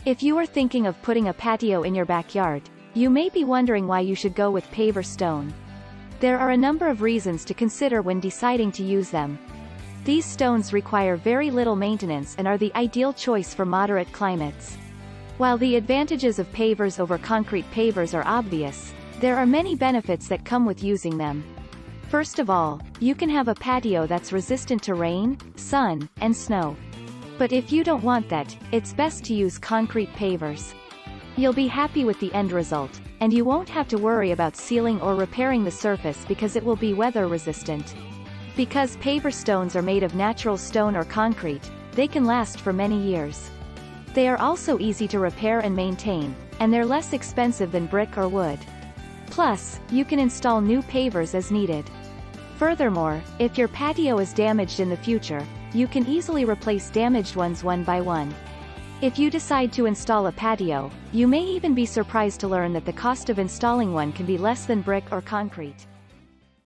If you are thinking of putting a patio in your backyard, you may be wondering why you should go with paver stone. There are a number of reasons to consider when deciding to use them. These stones require very little maintenance and are the ideal choice for moderate climates. While the advantages of pavers over concrete pavers are obvious, there are many benefits that come with using them. First of all, you can have a patio that's resistant to rain, sun, and snow. But if you don't want that, it's best to use concrete pavers. You'll be happy with the end result, and you won't have to worry about sealing or repairing the surface because it will be weather resistant. Because paver stones are made of natural stone or concrete, they can last for many years. They are also easy to repair and maintain, and they're less expensive than brick or wood. Plus, you can install new pavers as needed. Furthermore, if your patio is damaged in the future, you can easily replace damaged ones one by one. If you decide to install a patio, you may even be surprised to learn that the cost of installing one can be less than brick or concrete.